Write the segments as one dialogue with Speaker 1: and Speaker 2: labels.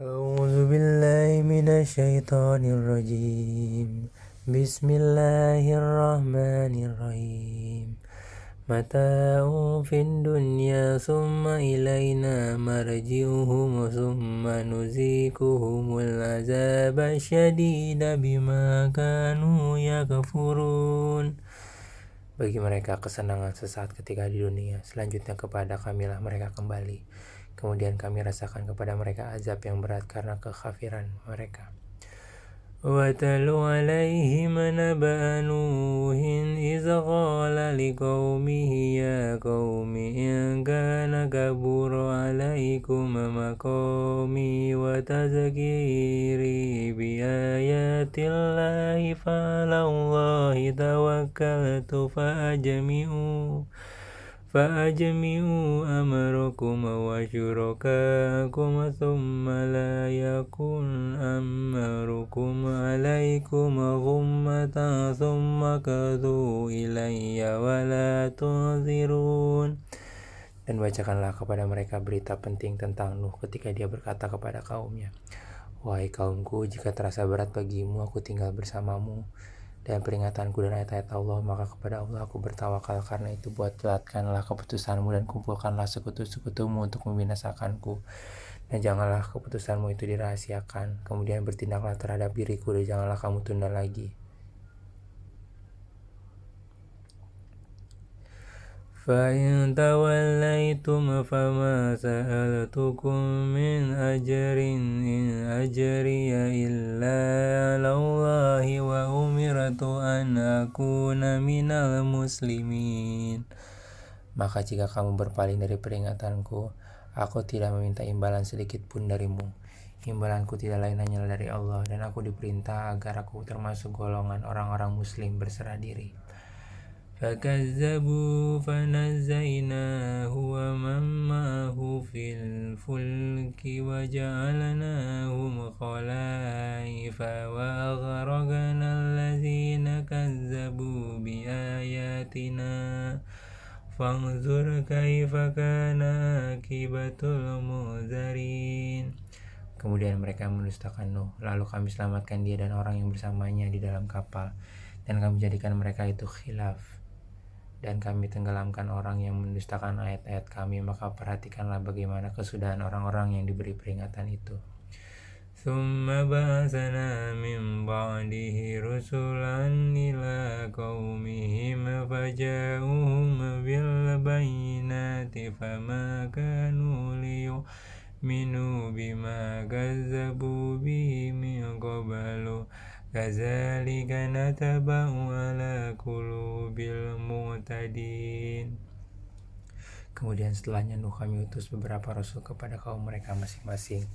Speaker 1: أعوذ بالله من الشيطان الرجيم بسم الله الرحمن الرحيم متاع في الدنيا ثم إلينا مرجعهم ثم نذيقهم العذاب الشديد بما كانوا يكفرون. Bagi mereka kesenangan sesaat ketika di dunia, selanjutnya kepada kamilah mereka kembali. Kemudian kami rasakan kepada mereka azab yang berat karena kekafiran mereka. وَاتْلُ عَلَيْهِمْ نَبَأَ نُوحٍ إِذْ قَالَ لِقَوْمِهِ يَا قَوْمِ إِنْ كَانَ كَبُرَ عَلَيْكُمْ مَقَامِي وَتَذْكِيرِي بِآيَاتِ اللَّهِ فَعَلَى اللَّهِ تَوَكَّلْتُ فأجمعوا أمركم وشركاءكم ثم لا يكن أمركم عليكم غمة ثم قضوا إلي ولا تنظرون. Dan bacakanlah kepada mereka berita penting tentang Nuh ketika dia berkata kepada kaumnya, "Wahai kaumku, jika terasa berat bagimu, aku tinggal bersamamu dan peringatanku dan ayat-ayat Allah, maka kepada Allah aku bertawakal. Karena itu buatkanlah keputusanmu dan kumpulkanlah sekutu-sekutumu untuk membinasakanku, dan janganlah keputusanmu itu dirahasiakan. Kemudian bertindaklah terhadap diriku dan janganlah kamu tunda lagi." فَإِنْ تَوَلَّيْتُمْ فَمَا سَأَلْتُكُمْ مِنْ أَجْرٍ إِنْ أَجْرِيَ إِلَّا عَلَى اللَّهِ وَأُمِرْتُ أَنْ أَكُونَ مِنَ الْمُسْلِمِينَ. Maka jika kamu berpaling dari peringatanku, aku tidak meminta imbalan sedikit pun darimu. Imbalanku tidak lain hanyalah dari Allah, dan aku diperintah agar aku termasuk golongan orang-orang muslim berserah diri. فَكَذَّبُوا فَنَجَّيْنَاهُ وَمَن مَّعَهُ فِي الْفُلْكِ وَجَعَلْنَاهُمْ خَلَائِفَ وَأَغْرَقْنَا الَّذِينَ كَذَّبُوا بِآيَاتِنَا فَانظُرْ كَيْفَ كَانَ عَاقِبَةُ الْمُنذَرِينَ. Kemudian mereka mendustakan Nuh, lalu kami selamatkan dia dan orang yang bersamanya di dalam kapal, dan kami jadikan mereka itu khilaf. Dan kami tenggelamkan orang yang mendustakan ayat-ayat kami, maka perhatikanlah bagaimana kesudahan orang-orang yang diberi peringatan itu. ثُمَّ بَعَثْنَا مِنْ بَعْدِهِ رُسُلًا إِلَى قَوْمِهِمْ فَجَاءُوهُمْ بِالْبَيِّنَاتِ فَمَا كَانُوا لِيُؤْمِنُوا بِمَا كَذَّبُوا بِهِ مِنْ قَبْلُ كَذَلِكَ نَطْبَعُ عَلَى قُلُوبِ الْمُعْتَدِينَ. Kemudian setelahnya Nuh kami utus beberapa rasul kepada kaum mereka masing-masing.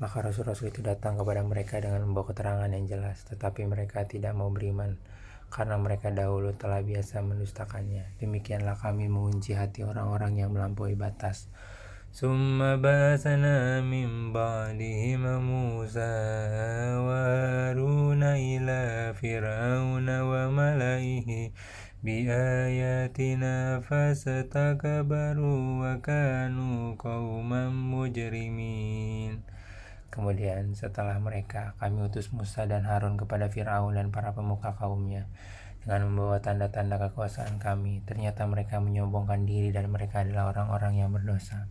Speaker 1: Maka rasul-rasul itu datang kepada mereka dengan membawa keterangan yang jelas, tetapi mereka tidak mau beriman karena mereka dahulu telah biasa mendustakannya. Demikianlah kami menguji hati orang-orang yang melampaui batas. ثُمَّ بَعَثْنَا مِنْ بَعْدِهِمْ مُوسَى وَهَارُونَ إِلَى فِرْعَوْنَ وَمَلَئِهِ بِآيَاتِنَا فَاسْتَكْبَرُوا وَكَانُوا قَوْمًا مُجْرِمِينَ. Kemudian setelah mereka, kami utus Musa dan Harun kepada Fir'aun dan para pemuka kaumnya dengan membawa tanda-tanda kekuasaan kami. Ternyata mereka menyombongkan diri dan mereka adalah orang-orang yang berdosa.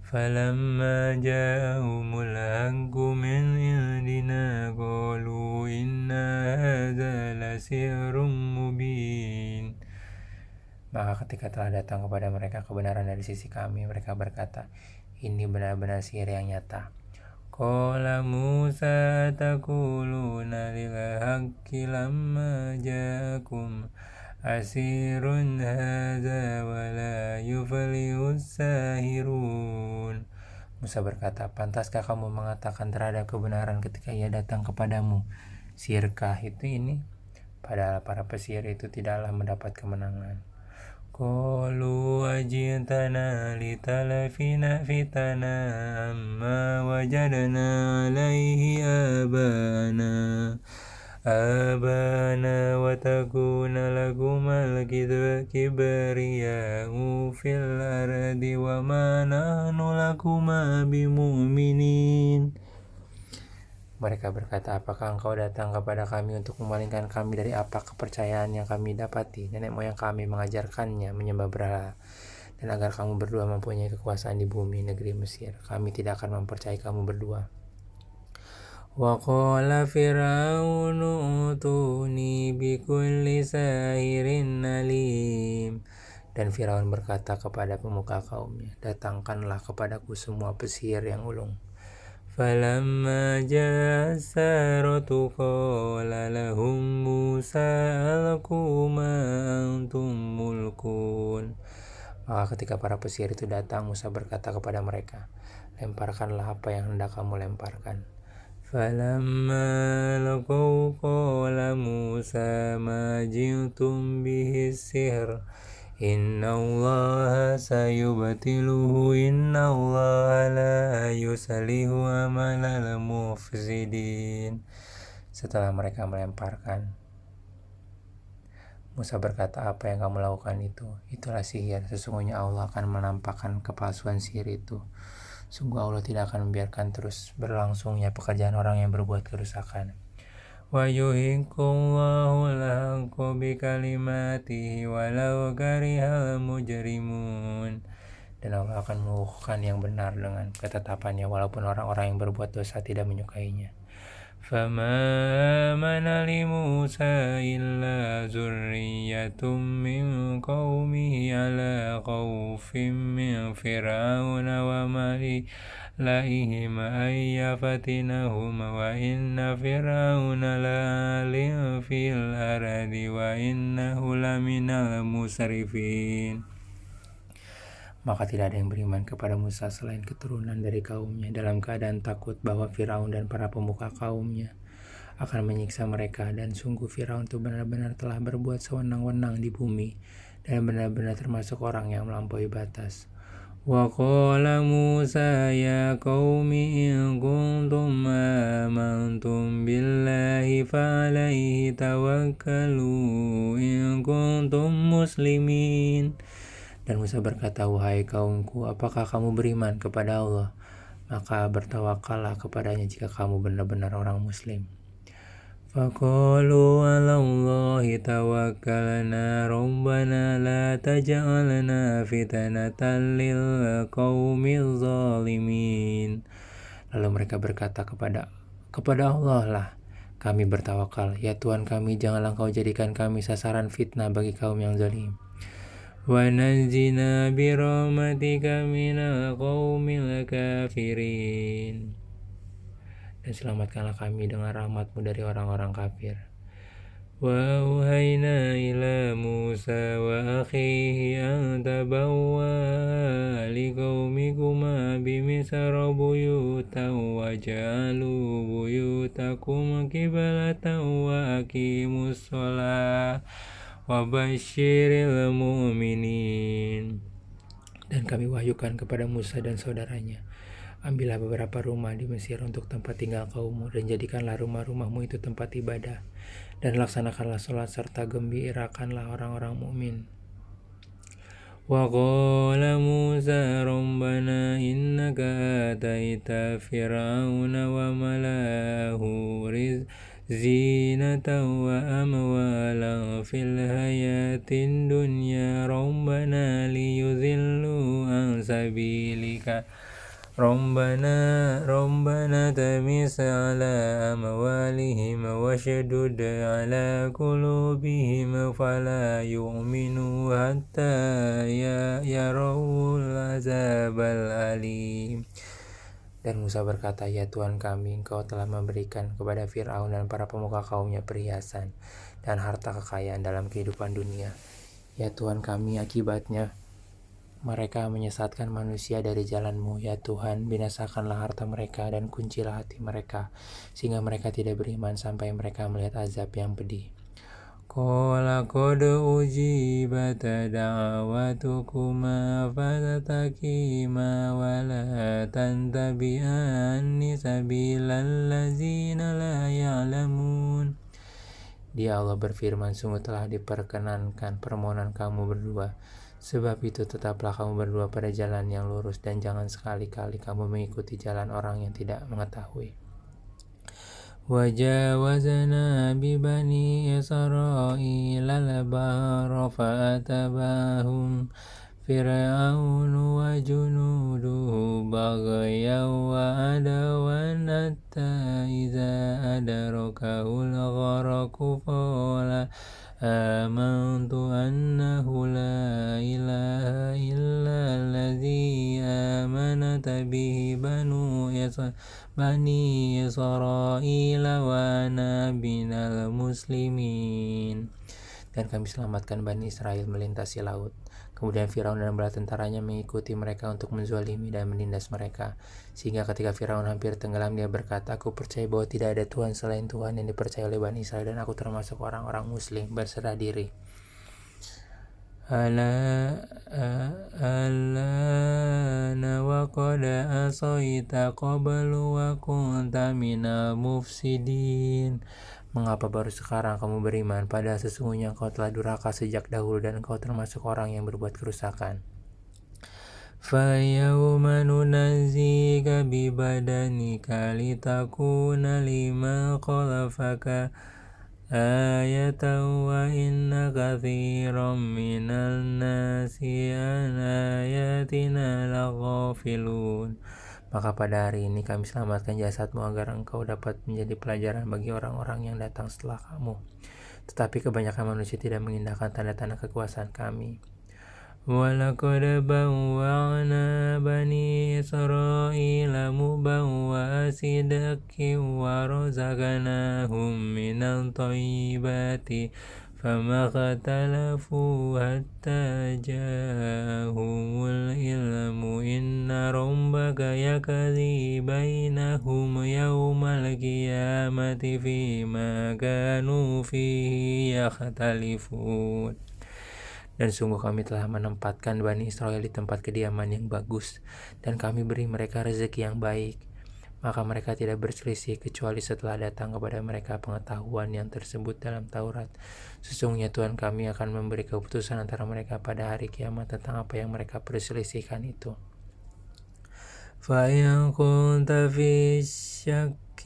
Speaker 1: فَلَمَّا جَاءَهُمُ الْحَقُّ مِنْ عِنْدِنَا قَالُوا إِنَّ هَذَا لَسِحْرٌ مُبِينٌ. Maka ketika telah datang kepada mereka kebenaran dari sisi kami, mereka berkata, ini benar-benar sihir yang nyata. Qala Musa taquluna lil haqqi lamma ja'akum asirun hadza wa la yuflihus sahirun. Musa berkata, pantaskah kamu mengatakan terhadap kebenaran ketika ia datang kepadamu? Sihirkah itu ini? Padahal para pesihir itu tidaklah mendapat kemenangan. Qalu ajitana litalafina fitana amma wajadna alaihi abana wa takuna lakumal kibriya'u fil ardi wa ma nahnu lakuma bimu'minin. Mereka berkata, apakah engkau datang kepada kami untuk memalingkan kami dari apa kepercayaan yang kami dapati? Nenek moyang kami mengajarkannya menyembah berhala. Dan agar kamu berdua mempunyai kekuasaan di bumi negeri Mesir, kami tidak akan mempercayai kamu berdua. Wa qala fir'aunu utuni bikulli sahirin alim. Dan Firaun berkata kepada pemuka kaumnya, datangkanlah kepadaku semua pesihir yang ulung. Falamma ja'a as-saratu qala lahum Musa alqu ma antum mulkun. Maka ketika para pesihir itu datang, Musa berkata kepada mereka, lemparkanlah apa yang hendak kamu lemparkan. Falamma laqaw qala Musa ma ji'tum bihi sihr Inna Allah sayubatiluhu Inna Allah la yusalihu amalal mufsidin. Setelah mereka melemparkan, Musa berkata, apa yang kamu lakukan itu? Itulah sihir. Sesungguhnya Allah akan menampakkan kepalsuan sihir itu. Sungguh Allah tidak akan membiarkan terus berlangsungnya pekerjaan orang yang berbuat kerusakan. Wa yuhiqqullahu al-haqqa bikalimatihi walau karihal mujrimun. Dan Allah akan mengukuhkan yang benar dengan ketetapannya walaupun orang-orang yang berbuat dosa tidak menyukainya. Fama amana li Musa illa zurriyatum min qaumihi ala khawfin min fir'auna wa malaihim ayyafatinahum wa inna fir'auna la'alim fil ardi wa innahu laminal musrifin. Maka tidak ada yang beriman kepada Musa selain keturunan dari kaumnya dalam keadaan takut bahwa Firaun dan para pemuka kaumnya akan menyiksa mereka. Dan sungguh Firaun itu benar-benar telah berbuat sewenang-wenang di bumi dan benar-benar termasuk orang yang melampaui batas. Wa qala Musa ya qaumi in kuntum amantum billahi fa alaihi tawakkalu in kuntum muslimin. Dan Musa berkata, wahai kaumku, apakah kamu beriman kepada Allah? Maka bertawakallah kepadanya jika kamu benar-benar orang muslim. Faqalu 'alallahi tawakkalna rabbana la taj'alna fitnatan lil qaumil zalimin. Lalu mereka berkata kepada Allah lah kami bertawakal, ya Tuhan kami, janganlah Engkau jadikan kami sasaran fitnah bagi kaum yang zalim. Wa najjina bi rahmatika minal qaumil kafirin. Dan selamatkanlah kami dengan rahmat-Mu dari orang-orang kafir. Wa auhayna ila Musa wa akhihi an tabawwa liqaumikuma bimisra buyutan wa ja'alu buyutakum qiblatan wa aqimus shalah wa basyiril mu'minin. Dan kami wahyukan kepada Musa dan saudaranya, ambillah beberapa rumah di Mesir untuk tempat tinggal kaummu, dan jadikanlah rumah-rumahmu itu tempat ibadah, dan laksanakanlah sholat serta gembirakanlah orang-orang mukmin. Wa qala Musa rabbana innaka ataita fir'auna wa mala'ahu zinatan wa amwalan fil hayatin dunya rabbana liyudhillu an sabilika rabbana tamis ala amwalihim washdud ala qulubihim fala yu'minu hatta yarawul azabal alim. Dan Musa berkata, ya Tuhan kami, Engkau telah memberikan kepada Fir'aun dan para pemuka kaumnya perhiasan dan harta kekayaan dalam kehidupan dunia. Ya Tuhan kami, akibatnya mereka menyesatkan manusia dari jalan-Mu. Ya Tuhan, binasakanlah harta mereka dan kuncilah hati mereka, sehingga mereka tidak beriman sampai mereka melihat azab yang pedih. Qala qad ujibat da'watukuma fastataqima wa la tattabi'anni sabilal ladzina la ya'lamun. Dia Allah berfirman, sungguh telah diperkenankan permohonan kamu berdua. Sebab itu tetaplah kamu berdua pada jalan yang lurus dan jangan sekali-kali kamu mengikuti jalan orang yang tidak mengetahui. وجاوزنا ببني إسرائيل البحر فأتبعهم فرعون وجنوده بغيا وعدوا حتى إذا أدركه الغرق قال آمنت أنه لا إله إلا الذي آمنت به بني إسرائيل وأنا من المسلمين. Dan kami selamatkan Bani Israel melintasi laut. Kemudian Firaun dan bala tentaranya mengikuti mereka untuk menzalimi dan menindas mereka. Sehingga ketika Firaun hampir tenggelam, dia berkata, aku percaya bahwa tidak ada Tuhan selain Tuhan yang dipercaya oleh Bani Israel, dan aku termasuk orang-orang muslim berserah diri. Alana wa qad asaita qablu wa kunta minal mufsidin. Mengapa baru sekarang kamu beriman? Padahal sesungguhnya engkau telah durhaka sejak dahulu dan engkau termasuk orang yang berbuat kerusakan. Fayawma nunazika bibadanika litakuna liman khalafaka ayatan wa inna katsiran minan nasi an ayatina laghafilun. Maka pada hari ini kami selamatkan jasadmu agar engkau dapat menjadi pelajaran bagi orang-orang yang datang setelah kamu. Tetapi kebanyakan manusia tidak mengindahkan tanda-tanda kekuasaan kami. وَلَقَدْ بَوَّعْنَا بَنِي إِسْرَائِيلَ مُبَوَّعَ صِدْقٍ وَرَزَقْنَاهُم مِّنَ الطَّيِّبَاتِ فَمَا اخْتَلَفُوا حَتَّى جَاءَهُمُ الْعِلْمُ إِنَّ رَبَّكَ يَقْضِي بَيْنَهُمْ يَوْمَ الْقِيَامَةِ فِيمَا كَانُوا فِيهِ يَخْتَلِفُونَ. Dan sungguh kami telah menempatkan Bani Israel di tempat kediaman yang bagus, dan kami beri mereka rezeki yang baik. Maka mereka tidak berselisih kecuali setelah datang kepada mereka pengetahuan yang tersebut dalam Taurat. Sesungguhnya Tuhan kami akan memberi keputusan antara mereka pada hari kiamat tentang apa yang mereka perselisihkan itu. فَإِنْ كُنْتَ فِي شَكٍّ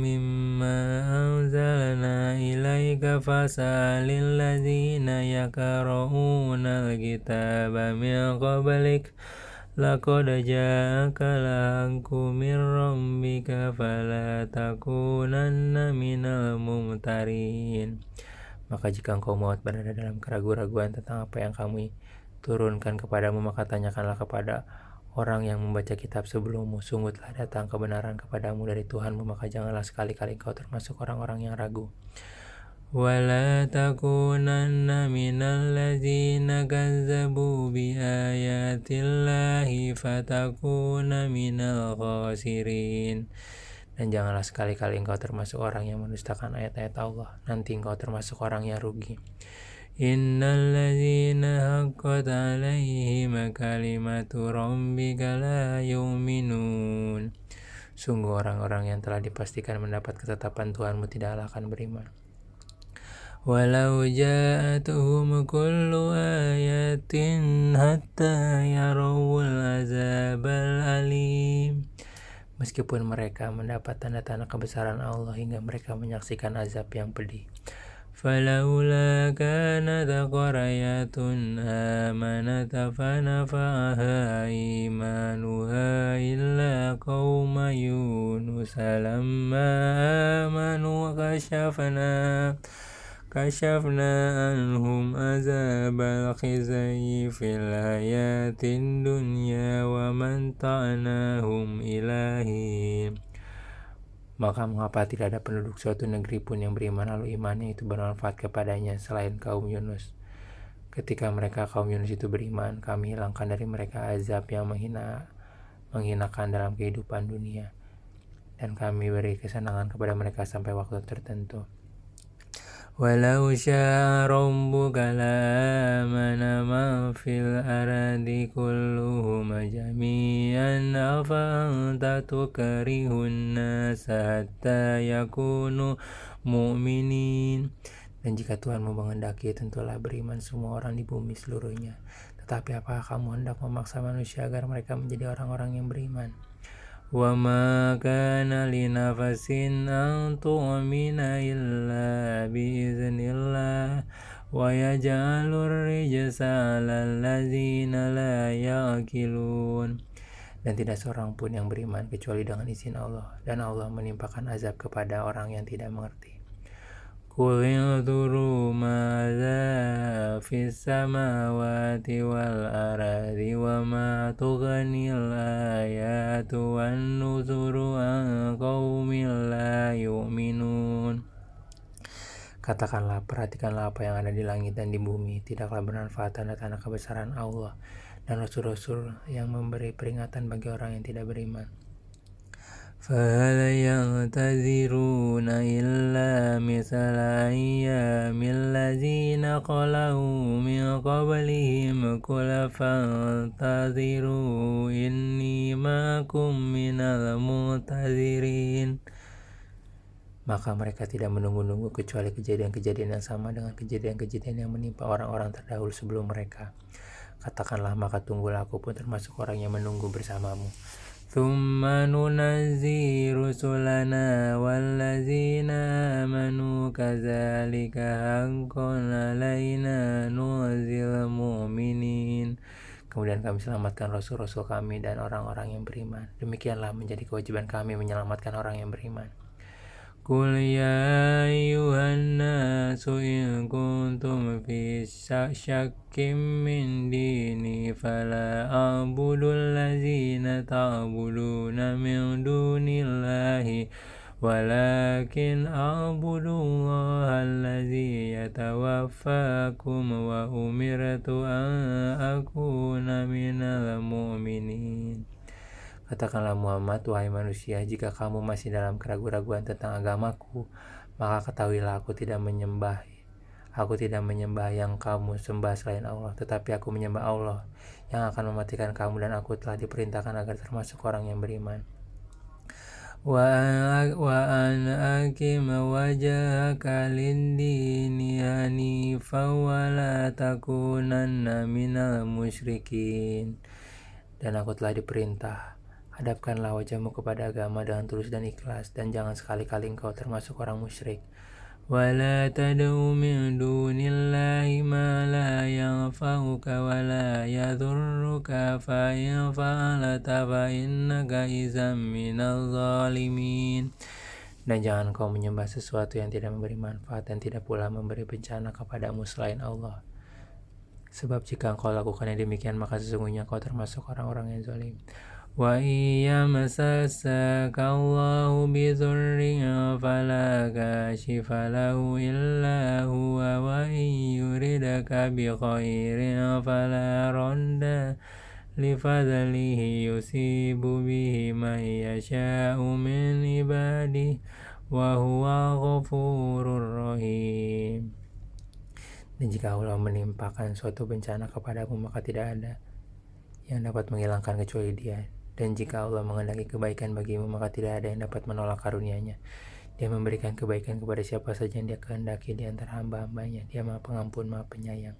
Speaker 1: مِّمَّا أَنزَلْنَا إِلَيْكَ فَاسْأَلِ الَّذِينَ يَقْرَؤُونَ الْكِتَابَ مِنْ قَبْلِكَ لَقَدْ جَاءَكَ الْحَقُّ مِنْ رَبِّكَ فَلَا تَكُونَنَّ مِنَ الْمُمْتَرِينَ. Maka jika engkau muat berada dalam keraguan-raguan tentang apa yang kami turunkan kepadamu, maka tanyakanlah kepada orang yang membaca kitab sebelummu. Sungguh telah datang kebenaran kepadamu dari Tuhanmu, maka janganlah sekali-kali engkau termasuk orang-orang yang ragu. وَلَا تَكُونَنَّ مِنَ الَّذِينَ كَذَّبُوا بِآيَاتِ اللَّهِ فَتَكُونَ مِنَ الْخَاسِرِينَ. Dan janganlah sekali-kali engkau termasuk orang yang mendustakan ayat-ayat Allah, nanti engkau termasuk orang yang rugi. Innal ladzina haqqat 'alaihim kalimatu rabbika la yu'minun. Sungguh orang-orang yang telah dipastikan mendapat ketetapan Tuhanmu tidaklah akan beriman. Walau ja'atuhum kullu ayatin hatta yarawul azabal alim. Meskipun mereka mendapat tanda-tanda kebesaran Allah hingga mereka menyaksikan azab yang pedih. فَلَوْلَا كَانَتْ قَرْيَةٌ آمَنَتْ فَنَفَعَهَا إِيمَانُهَا إِلَّا قَوْمَ يُونُسَ لَمَّا آمَنُوا كَشَفْنَا عَنْهُمْ عَذَابَ الْخِزْيِ فِي الْحَيَاةِ الدُّنْيَا وَمَتَّعْنَاهُمْ إِلَى حِينٍ. Maka mengapa tidak ada penduduk suatu negeri pun yang beriman lalu imannya itu bermanfaat kepadanya selain kaum Yunus? Ketika mereka kaum Yunus itu beriman, kami hilangkan dari mereka azab yang menghinakan dalam kehidupan dunia, dan kami beri kesenangan kepada mereka sampai waktu tertentu. Walau syaa rabbuka la'amana man fil ardi kulluhum jami'an afa anta tukrihun nasa hatta yakunu mu'minin. Dan jika Tuhanmu menghendaki, tentulah beriman semua orang di bumi seluruhnya. Tetapi apakah kamu hendak memaksa manusia agar mereka menjadi orang-orang yang beriman? وما كان لنفس أن تؤمن إلا بإذن الله ويجعل الرجس على الذين لا يعقلون. Dan tidak seorang pun yang beriman kecuali dengan izin Allah, dan Allah menimpakan azab kepada orang yang tidak mengerti. Qul inzuru madza fis samawati wal ardi wa ma tughnil ayatu wan nuzuru an qaumin la yu'minun. Katakanlah, perhatikanlah apa yang ada di langit dan di bumi, tidaklah bermanfaat tanda-tanda kebesaran Allah dan rasul-rasul yang memberi peringatan bagi orang yang tidak beriman. فَهَلْ يَنْتَظِرُونَ إِلَّا مِثْلَ أَيَّامِ الَّذِينَ خَلَوْا مِنْ قَبْلِهِمْ قُلْ فَانْتَظِرُوا إِنِّي مَعَكُمْ مِنَ الْمُنْتَظِرِينَ. Maka mereka tidak menunggu-nunggu kecuali kejadian-kejadian yang sama dengan kejadian-kejadian yang menimpa orang-orang terdahulu sebelum mereka. Katakanlah, maka tunggulah, aku pun termasuk orang yang menunggu bersamamu. ثُمَّ نُنَجِّي رُسُلَنَا وَالَّذِينَ آمَنُوا كَذَلِكَ حَقًّا عَلَيْنَا نُجْزِي الْمُؤْمِنِينَ. Kemudian kami selamatkan rasul-rasul kami dan orang-orang yang beriman. Demikianlah menjadi kewajiban kami menyelamatkan orang yang beriman. Qul ya ayyuhan nasu in kuntum fi syakkim min dini fala a'budul ladzina ta'buduna min dunillahi walakin a'budullaha alladzi yatawaffakum wa umirtu an akuna minal mu'minin. Katakanlah Muhammad, wahai manusia, jika kamu masih dalam keraguan-raguan tentang agamaku, maka ketahuilah aku tidak menyembah yang kamu sembah selain Allah, tetapi aku menyembah Allah yang akan mematikan kamu, dan aku telah diperintahkan agar termasuk orang yang beriman. Wa an aqim wajhaka lid-dini hanifan wa la takunanna minal musyrikin. Dan aku telah diperintah, hadapkanlah wajahmu kepada agama dengan tulus dan ikhlas, dan jangan sekali-kali engkau termasuk orang musyrik. Wala tad'u min dunillahi ma la yanfa'uka wa la yadhurruka fa in fa'alta fa innaka idzan minadh dhalimin. Dan jangan kau menyembah sesuatu yang tidak memberi manfaat dan tidak pula memberi bencana kepadamu selain Allah. Sebab jika engkau lakukannya demikian, maka sesungguhnya kau termasuk orang-orang yang zalim. Wa iyamassaka Allahu bidhurrin fala kashifa lahu illa huwa wa in yuridaka bi khairin fala radda li fadlihi yusibu bihi man yasha'u min ibadihi wa huwa ghafurur rahim. Dan jika Allah menimpakan suatu bencana kepadamu, maka tidak ada yang dapat menghilangkan kecuali Dia. Dan jika Allah menghendaki kebaikan bagimu, maka tidak ada yang dapat menolak karunia-Nya. Dia memberikan kebaikan kepada siapa saja yang Dia kehendaki di antara hamba-hambanya. Dia Maha Pengampun, Maha Penyayang.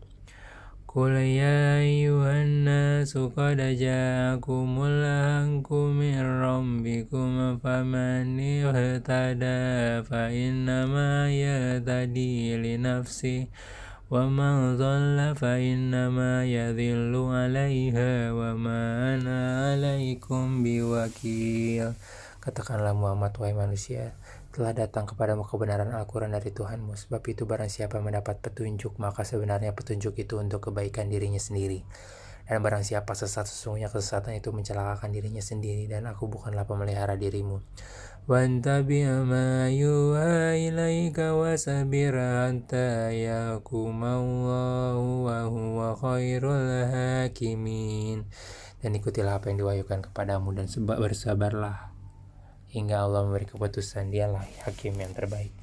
Speaker 1: Qul ya ayyuhan nasu qad ja'akumul haqqu min rabbikum faman ihtada fa innama yahtadi li nafsihi وَمَنْ ضَلَّ فَإِنَّمَا يَضِلُّ عَلَيْهَا وَمَا أَنَا عَلَيْكُمْ بِوَكِيلٍ. Katakanlah Muhammad, wahai manusia, telah datang kepadamu kebenaran Al-Quran dari Tuhanmu. Sebab itu barang siapa mendapat petunjuk, maka sebenarnya petunjuk itu untuk kebaikan dirinya sendiri. Dan barang siapa sesat, sesungguhnya kesesatan itu mencelakakan dirinya sendiri, dan aku bukanlah pemelihara dirimu. وَانْتَبِعْ مَا يُوحَى إِلَيْكَ وَاصْبِرْ حَتَّى يَحْكُمَ اللَّهُ وَهُوَ خَيْرُ الْحَاكِمِينَ. Dan ikutilah apa yang diwahyukan kepadamu dan bersabarlah hingga Allah memberi keputusan. Dialah hakim yang terbaik.